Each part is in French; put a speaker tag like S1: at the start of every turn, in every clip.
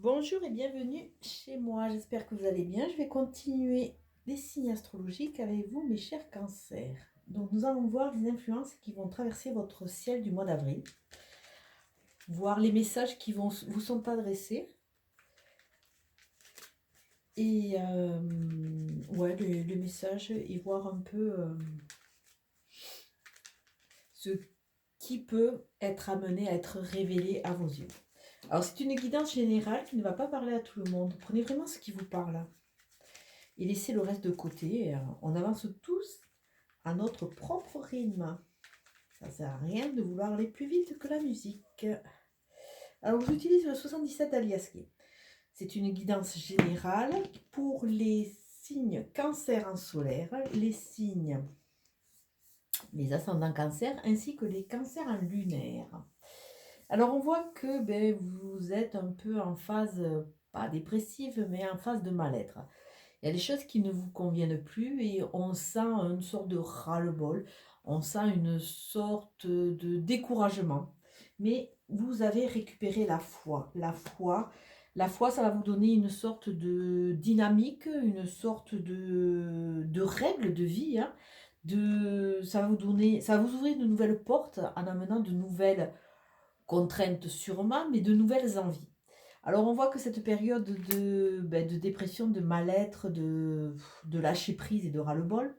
S1: Bonjour et bienvenue chez moi, j'espère que vous allez bien. Je vais continuer les signes astrologiques avec vous, mes chers cancers. Donc nous allons voir les influences qui vont traverser votre ciel du mois d'avril, voir les messages qui vous sont adressés et ouais, le message et voir un peu ce qui peut être amené à être révélé à vos yeux. Alors c'est une guidance générale qui ne va pas parler à tout le monde. Prenez vraiment ce qui vous parle et laissez le reste de côté. On avance tous à notre propre rythme. Ça ne sert à rien de vouloir aller plus vite que la musique. Alors j'utilise le 77 Aliaski. C'est une guidance générale pour les signes cancer en solaire, les signes, les ascendants cancer, ainsi que les cancers en lunaire. Alors on voit que vous êtes un peu en phase, pas dépressive, mais en phase de mal-être. Il y a des choses qui ne vous conviennent plus et on sent une sorte de ras-le-bol, on sent une sorte de découragement. Mais vous avez récupéré la foi. La foi, ça va vous donner une sorte de dynamique, une sorte de règle de vie. Hein, ça va vous ouvrir de nouvelles portes en amenant de nouvelles contraintes sûrement, mais de nouvelles envies. Alors on voit que cette période de dépression, de mal-être, de lâcher prise et de ras-le-bol,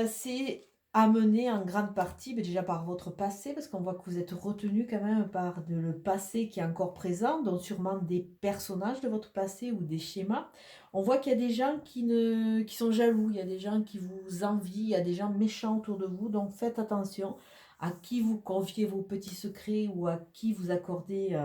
S1: c'est amené en grande partie déjà par votre passé, parce qu'on voit que vous êtes retenu quand même par le passé qui est encore présent, donc sûrement des personnages de votre passé ou des schémas. On voit qu'il y a des gens qui sont jaloux, il y a des gens qui vous envient, il y a des gens méchants autour de vous, donc faites attention à qui vous confiez vos petits secrets ou à qui vous accordez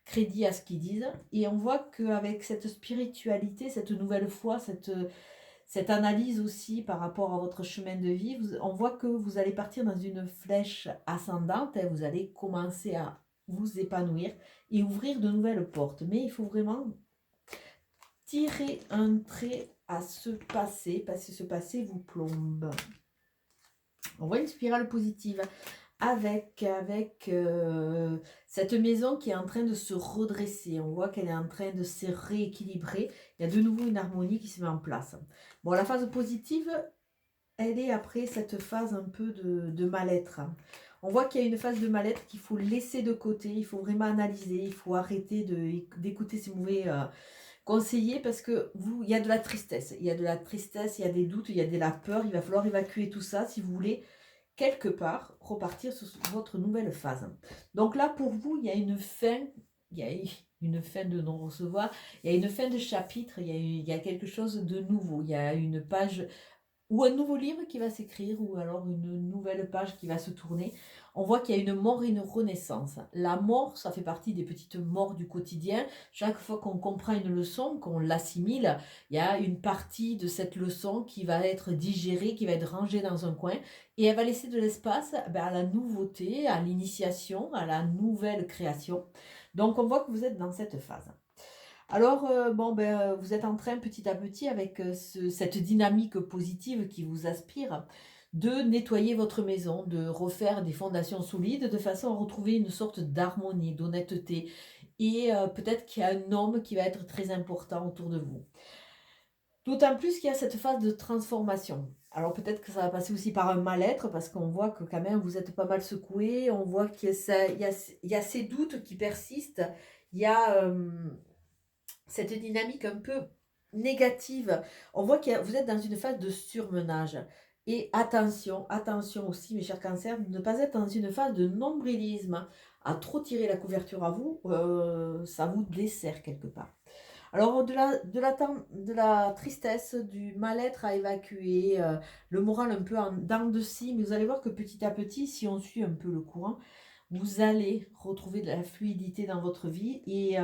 S1: crédit à ce qu'ils disent. Et on voit qu'avec cette spiritualité, cette nouvelle foi, cette analyse aussi par rapport à votre chemin de vie, on voit que vous allez partir dans une flèche ascendante et vous allez commencer à vous épanouir et ouvrir de nouvelles portes. Mais il faut vraiment tirer un trait à ce passé parce que ce passé vous plombe. On voit une spirale positive avec cette maison qui est en train de se redresser. On voit qu'elle est en train de se rééquilibrer. Il y a de nouveau une harmonie qui se met en place. Bon, la phase positive, elle est après cette phase un peu de mal-être. On voit qu'il y a une phase de mal-être qu'il faut laisser de côté. Il faut vraiment analyser. Il faut arrêter d'écouter ces mauvais conseillers parce que il y a de la tristesse. Il y a de la tristesse, il y a des doutes, il y a de la peur. Il va falloir évacuer tout ça si vous voulez quelque part repartir sur votre nouvelle phase. Donc là, pour vous, il y a une fin, il y a une fin de non-recevoir, il y a une fin de chapitre, il y a quelque chose de nouveau, il y a une page ou un nouveau livre qui va s'écrire, ou alors une nouvelle page qui va se tourner. On voit qu'il y a une mort et une renaissance. La mort, ça fait partie des petites morts du quotidien. Chaque fois qu'on comprend une leçon, qu'on l'assimile, il y a une partie de cette leçon qui va être digérée, qui va être rangée dans un coin, et elle va laisser de l'espace à la nouveauté, à l'initiation, à la nouvelle création. Donc on voit que vous êtes dans cette phase. Alors, vous êtes en train petit à petit, avec cette dynamique positive qui vous aspire, de nettoyer votre maison, de refaire des fondations solides de façon à retrouver une sorte d'harmonie, d'honnêteté. Et peut-être qu'il y a un homme qui va être très important autour de vous. D'autant plus qu'il y a cette phase de transformation. Alors peut-être que ça va passer aussi par un mal-être, parce qu'on voit que quand même vous êtes pas mal secoué, on voit qu'il y a ces doutes qui persistent, il y a cette dynamique un peu négative. On voit que vous êtes dans une phase de surmenage. Et attention, attention aussi, mes chers cancers, de ne pas être dans une phase de nombrilisme. À trop tirer la couverture à vous, ça vous dessert quelque part. Alors, au-delà de la tristesse, du mal-être à évacuer, le moral un peu en dents de scie, mais vous allez voir que petit à petit, si on suit un peu le courant, vous allez retrouver de la fluidité dans votre vie et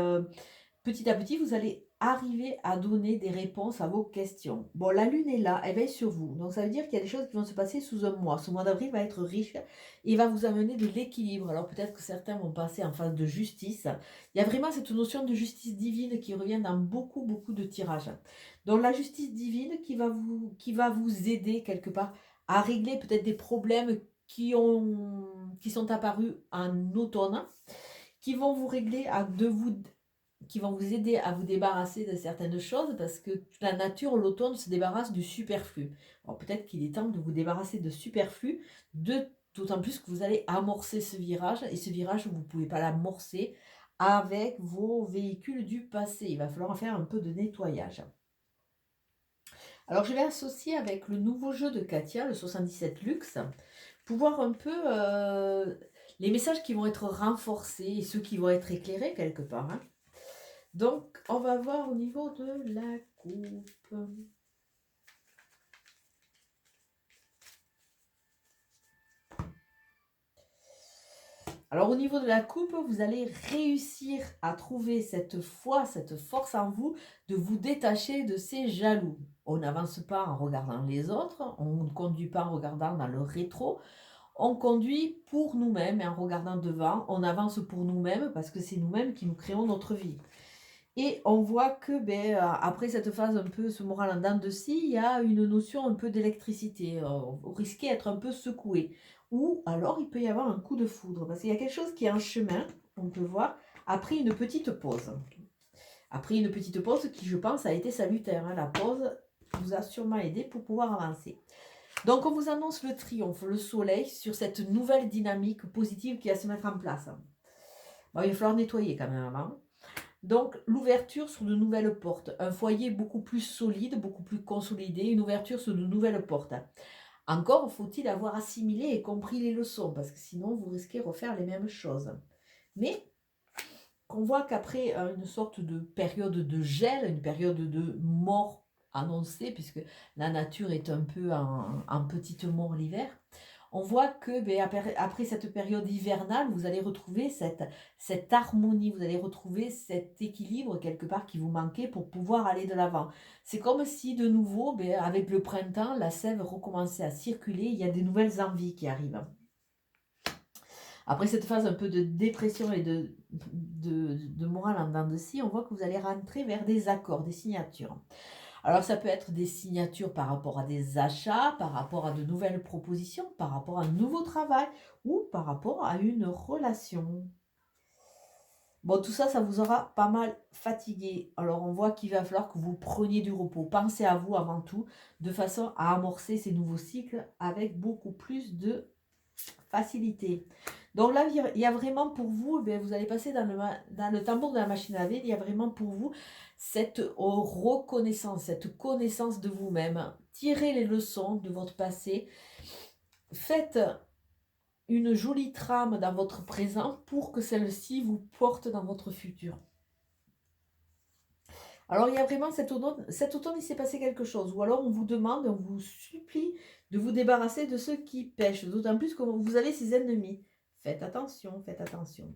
S1: petit à petit, vous allez arriver à donner des réponses à vos questions. Bon, la lune est là, elle veille sur vous. Donc, ça veut dire qu'il y a des choses qui vont se passer sous un mois. Ce mois d'avril va être riche et va vous amener de l'équilibre. Alors, peut-être que certains vont passer en phase de justice. Il y a vraiment cette notion de justice divine qui revient dans beaucoup, beaucoup de tirages. Donc, la justice divine qui va vous aider quelque part à régler peut-être des problèmes qui sont apparus en automne, qui vont vous régler qui vont vous aider à vous débarrasser de certaines choses parce que la nature, l'automne, se débarrasse du superflu. Alors peut-être qu'il est temps de vous débarrasser de superflu, d'autant plus que vous allez amorcer ce virage et ce virage, vous ne pouvez pas l'amorcer avec vos véhicules du passé. Il va falloir faire un peu de nettoyage. Alors je vais associer avec le nouveau jeu de Katia, le 77 Luxe, pour voir un peu les messages qui vont être renforcés et ceux qui vont être éclairés quelque part. Hein. Donc, on va voir au niveau de la coupe. Alors, au niveau de la coupe, vous allez réussir à trouver cette foi, cette force en vous de vous détacher de ces jaloux. On n'avance pas en regardant les autres, on ne conduit pas en regardant dans le rétro, on conduit pour nous-mêmes et en regardant devant, on avance pour nous-mêmes parce que c'est nous-mêmes qui nous créons notre vie. Et on voit que après cette phase un peu, ce moral en dents de scie, il y a une notion un peu d'électricité. Vous risquez d'être un peu secoué. Ou alors il peut y avoir un coup de foudre. Parce qu'il y a quelque chose qui est en chemin, on peut voir, après une petite pause. Après une petite pause qui, je pense, a été salutaire. Hein. La pause vous a sûrement aidé pour pouvoir avancer. Donc on vous annonce le triomphe, le soleil, sur cette nouvelle dynamique positive qui va se mettre en place. Bon, il va falloir nettoyer quand même avant. Donc, l'ouverture sur de nouvelles portes. Un foyer beaucoup plus solide, beaucoup plus consolidé, une ouverture sur de nouvelles portes. Encore faut-il avoir assimilé et compris les leçons, parce que sinon, vous risquez de refaire les mêmes choses. Mais, on voit qu'après une sorte de période de gel, une période de mort annoncée, puisque la nature est un peu en petite mort l'hiver, on voit que après cette période hivernale, vous allez retrouver cette harmonie, vous allez retrouver cet équilibre quelque part qui vous manquait pour pouvoir aller de l'avant. C'est comme si de nouveau, avec le printemps, la sève recommençait à circuler, il y a des nouvelles envies qui arrivent. Après cette phase un peu de dépression et de morale en dents de scie, on voit que vous allez rentrer vers des accords, des signatures. Alors ça peut être des signatures par rapport à des achats, par rapport à de nouvelles propositions, par rapport à un nouveau travail ou par rapport à une relation. Bon, tout ça, ça vous aura pas mal fatigué. Alors on voit qu'il va falloir que vous preniez du repos. Pensez à vous avant tout, de façon à amorcer ces nouveaux cycles avec beaucoup plus de facilité. Donc là, il y a vraiment pour vous, vous allez passer dans le tambour de la machine à laver, il y a vraiment pour vous cette reconnaissance, cette connaissance de vous-même. Tirez les leçons de votre passé. Faites une jolie trame dans votre présent pour que celle-ci vous porte dans votre futur. Alors, il y a vraiment cet automne, il s'est passé quelque chose. Ou alors, on vous demande, on vous supplie de vous débarrasser de ceux qui pêchent. D'autant plus que vous avez ces ennemis. Faites attention, faites attention.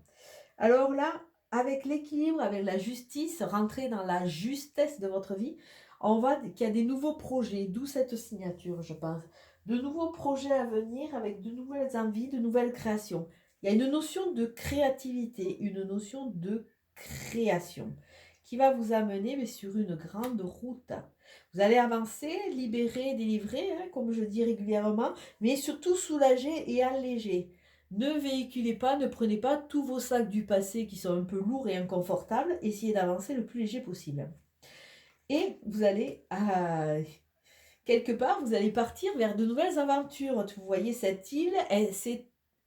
S1: Alors là, avec l'équilibre, avec la justice, rentrez dans la justesse de votre vie, on voit qu'il y a des nouveaux projets, d'où cette signature, je pense. De nouveaux projets à venir avec de nouvelles envies, de nouvelles créations. Il y a une notion de créativité, une notion de création qui va vous amener sur une grande route. Vous allez avancer, libérer, délivrer, hein, comme je dis régulièrement, mais surtout soulager et alléger. Ne véhiculez pas, ne prenez pas tous vos sacs du passé qui sont un peu lourds et inconfortables. Essayez d'avancer le plus léger possible. Et vous allez, quelque part, vous allez partir vers de nouvelles aventures. Vous voyez cette île,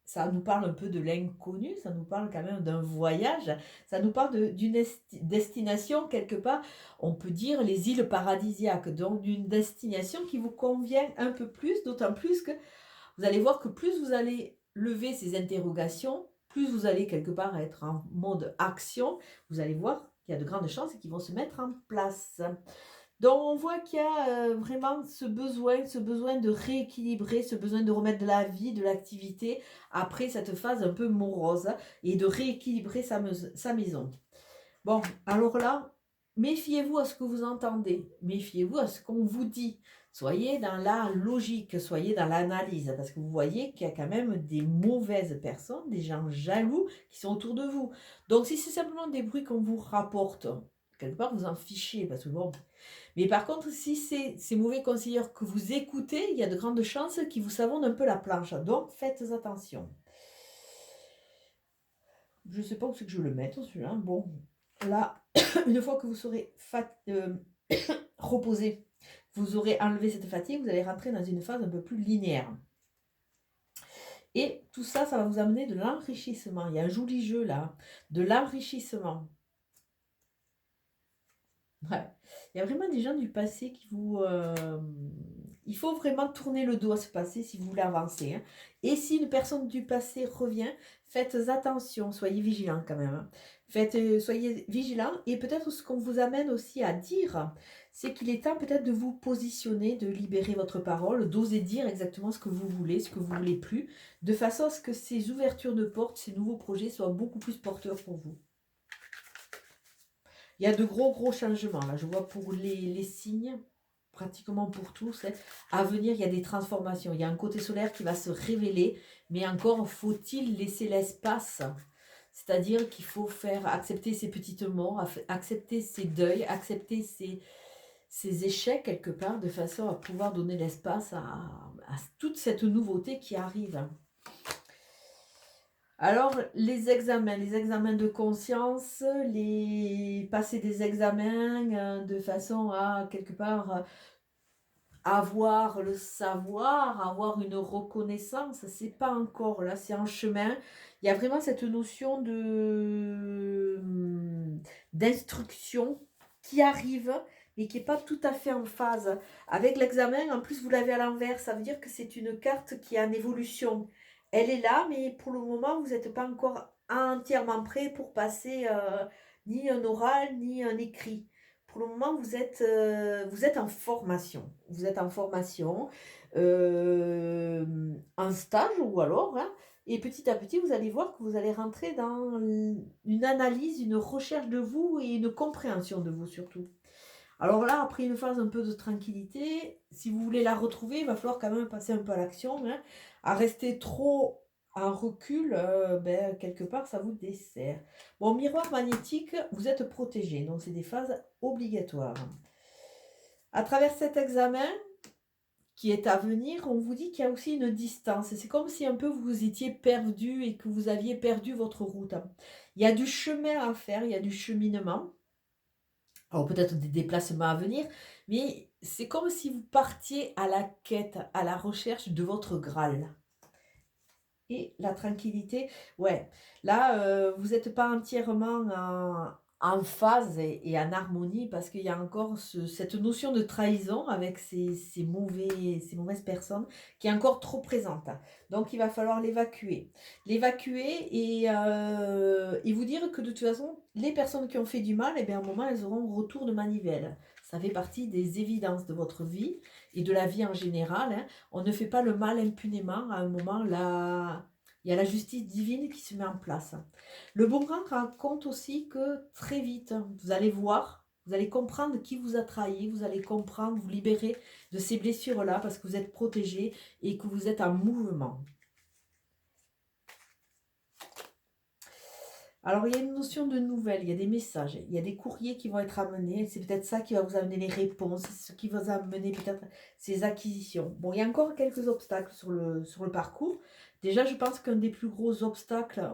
S1: ça nous parle un peu de l'inconnu, ça nous parle quand même d'un voyage, ça nous parle d'une destination quelque part, on peut dire les îles paradisiaques, donc d'une destination qui vous convient un peu plus, d'autant plus que vous allez voir que plus vous allez lever ces interrogations, plus vous allez quelque part être en mode action, vous allez voir qu'il y a de grandes chances qu'ils vont se mettre en place. Donc on voit qu'il y a vraiment ce besoin de rééquilibrer, ce besoin de remettre de la vie, de l'activité après cette phase un peu morose et de rééquilibrer sa maison. Bon, alors là, méfiez-vous à ce que vous entendez, méfiez-vous à ce qu'on vous dit. Soyez dans la logique, soyez dans l'analyse, parce que vous voyez qu'il y a quand même des mauvaises personnes, des gens jaloux qui sont autour de vous. Donc si c'est simplement des bruits qu'on vous rapporte, quelque part vous en fichez, parce que bon... Mais par contre, si c'est ces mauvais conseillers que vous écoutez, il y a de grandes chances qu'ils vous savonnent un peu la planche. Donc faites attention. Je ne sais pas où c'est que je vais le mettre celui-là. Bon, là, une fois que vous serez reposé, vous aurez enlevé cette fatigue, vous allez rentrer dans une phase un peu plus linéaire. Et tout ça, ça va vous amener de l'enrichissement. Il y a un joli jeu là, de l'enrichissement. Ouais. Il y a vraiment des gens du passé qui vous... il faut vraiment tourner le dos à ce passé si vous voulez avancer. Hein. Et si une personne du passé revient, faites attention, soyez vigilants quand même. Hein. Soyez vigilants. Et peut-être ce qu'on vous amène aussi à dire, c'est qu'il est temps peut-être de vous positionner, de libérer votre parole, d'oser dire exactement ce que vous voulez, ce que vous voulez plus, de façon à ce que ces ouvertures de portes, ces nouveaux projets soient beaucoup plus porteurs pour vous. Il y a de gros changements. Là, je vois pour les signes, pratiquement pour tous. Hein. À venir, il y a des transformations. Il y a un côté solaire qui va se révéler, mais encore faut-il laisser l'espace. C'est-à-dire qu'il faut faire accepter ces petites morts, accepter ces deuils, accepter ces échecs quelque part, de façon à pouvoir donner l'espace à toute cette nouveauté qui arrive. Alors, les examens de conscience, passer des examens de façon à, quelque part, avoir le savoir, avoir une reconnaissance, c'est pas encore là, c'est en chemin. Il y a vraiment cette notion d'instruction qui arrive, mais qui n'est pas tout à fait en phase. Avec l'examen, en plus, vous l'avez à l'envers, ça veut dire que c'est une carte qui est en évolution. Elle est là, mais pour le moment, vous n'êtes pas encore entièrement prêt pour passer ni un oral, ni un écrit. Pour le moment, vous êtes en formation. Vous êtes en formation, en stage ou alors, hein, et petit à petit, vous allez voir que vous allez rentrer dans une analyse, une recherche de vous et une compréhension de vous surtout. Alors là, après une phase un peu de tranquillité, si vous voulez la retrouver, il va falloir quand même passer un peu à l'action. Hein. À rester trop en recul, quelque part, ça vous dessert. Bon, miroir magnétique, vous êtes protégé, donc c'est des phases obligatoires. À travers cet examen qui est à venir, on vous dit qu'il y a aussi une distance. C'est comme si un peu vous étiez perdu et que vous aviez perdu votre route. Il y a du chemin à faire, il y a du cheminement. Alors peut-être des déplacements à venir, mais c'est comme si vous partiez à la quête, à la recherche de votre Graal. Et la tranquillité, ouais, là, vous n'êtes pas entièrement en phase et en harmonie parce qu'il y a encore cette notion de trahison avec ces mauvaises personnes qui est encore trop présente. Donc il va falloir l'évacuer. L'évacuer et vous dire que de toute façon, les personnes qui ont fait du mal, eh bien, à un moment, elles auront retour de manivelle. Ça fait partie des évidences de votre vie et de la vie en général. Hein. On ne fait pas le mal impunément. À un moment, là, il y a la justice divine qui se met en place. Le bon grand raconte aussi que très vite, vous allez voir, vous allez comprendre qui vous a trahi, vous allez comprendre, vous libérer de ces blessures-là parce que vous êtes protégé et que vous êtes en mouvement. Alors, il y a une notion de nouvelles, il y a des messages, il y a des courriers qui vont être amenés. C'est peut-être ça qui va vous amener les réponses, c'est ce qui va vous amener peut-être ces acquisitions. Bon, il y a encore quelques obstacles sur le parcours. Déjà, je pense qu'un des plus gros obstacles,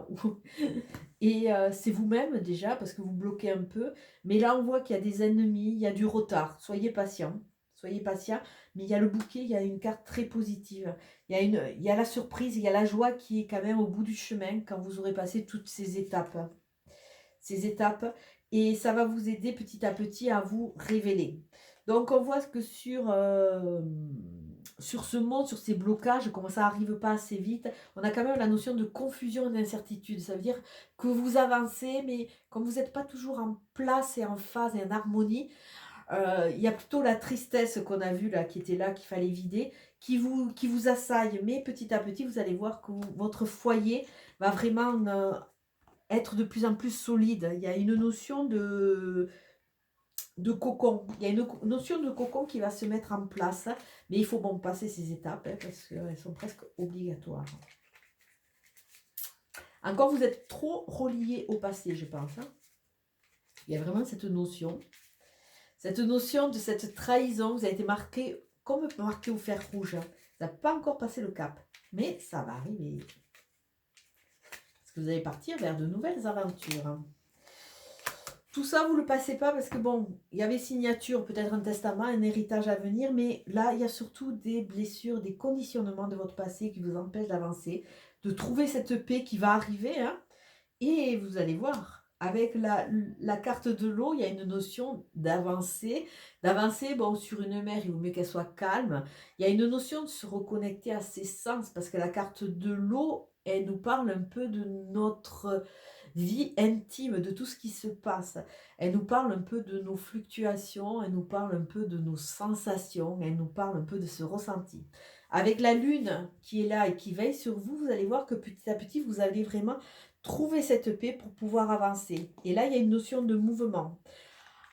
S1: c'est vous-même déjà, parce que vous bloquez un peu. Mais là, on voit qu'il y a des ennemis, il y a du retard. Soyez patient. Soyez patient, mais il y a le bouquet, il y a une carte très positive. Il y a la surprise, il y a la joie qui est quand même au bout du chemin quand vous aurez passé toutes ces étapes. Et ça va vous aider petit à petit à vous révéler. Donc on voit que sur ce monde, sur ces blocages, comment ça n'arrive pas assez vite, on a quand même la notion de confusion et d'incertitude. Ça veut dire que vous avancez, mais comme vous n'êtes pas toujours en place et en phase et en harmonie, il y a plutôt la tristesse qu'on a vue là, qui était là, qu'il fallait vider, qui vous assaille. Mais petit à petit, vous allez voir que votre foyer va vraiment être de plus en plus solide. Il y a une notion de cocon. Il y a une notion de cocon qui va se mettre en place. Mais il faut passer ces étapes hein, parce qu'elles sont presque obligatoires. Encore, vous êtes trop relié au passé, je pense. Hein. Il y a vraiment cette notion. Cette notion de cette trahison, vous avez été marqué comme marqué au fer rouge. Vous n'avez pas encore passé le cap. Mais ça va arriver. Parce que vous allez partir vers de nouvelles aventures. Tout ça, vous ne le passez pas parce que bon, il y avait signature, peut-être un testament, un héritage à venir, mais là, il y a surtout des blessures, des conditionnements de votre passé qui vous empêchent d'avancer, de trouver cette paix qui va arriver, hein. Et vous allez voir, avec la carte de l'eau, il y a une notion d'avancer. D'avancer, bon, sur une mer, il vaut mieux qu'elle soit calme. Il y a une notion de se reconnecter à ses sens, parce que la carte de l'eau, elle nous parle un peu de notre vie intime, de tout ce qui se passe. Elle nous parle un peu de nos fluctuations, elle nous parle un peu de nos sensations, elle nous parle un peu de ce ressenti. Avec la lune qui est là et qui veille sur vous, vous allez voir que petit à petit, vous allez vraiment trouver cette paix pour pouvoir avancer. Et là, il y a une notion de mouvement.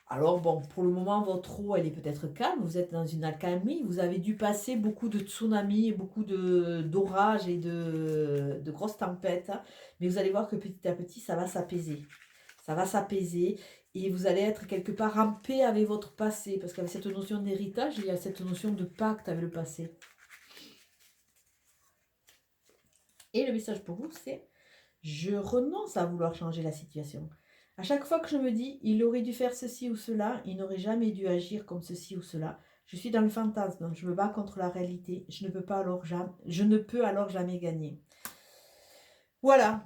S1: Alors bon, pour le moment, votre eau, elle est peut-être calme, vous êtes dans une accalmie, vous avez dû passer beaucoup de tsunamis, beaucoup d'orages et de grosses tempêtes, hein. Mais vous allez voir que petit à petit, ça va s'apaiser. Ça va s'apaiser et vous allez être quelque part en paix avec votre passé, parce qu'avec cette notion d'héritage, il y a cette notion de pacte avec le passé. Et le message pour vous, c'est: je renonce à vouloir changer la situation. À chaque fois que je me dis, il aurait dû faire ceci ou cela, il n'aurait jamais dû agir comme ceci ou cela, je suis dans le fantasme, je me bats contre la réalité, je ne peux alors jamais gagner. Voilà,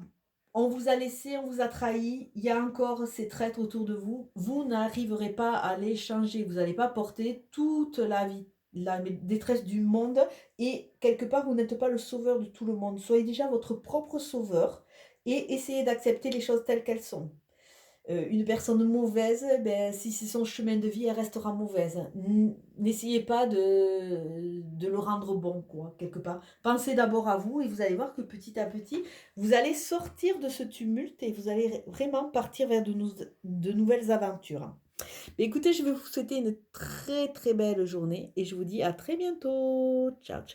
S1: on vous a laissé, on vous a trahi, il y a encore ces traîtres autour de vous, vous n'arriverez pas à les changer, vous n'allez pas porter toute la vie, la détresse du monde, et quelque part, vous n'êtes pas le sauveur de tout le monde. Soyez déjà votre propre sauveur et essayez d'accepter les choses telles qu'elles sont. Une personne mauvaise, ben, si c'est son chemin de vie, elle restera mauvaise. N'essayez pas de le rendre bon, quoi, quelque part. Pensez d'abord à vous et vous allez voir que petit à petit, vous allez sortir de ce tumulte et vous allez vraiment partir vers de nouvelles aventures. Mais écoutez, je vais vous souhaiter une très très belle journée et je vous dis à très bientôt. Ciao, ciao.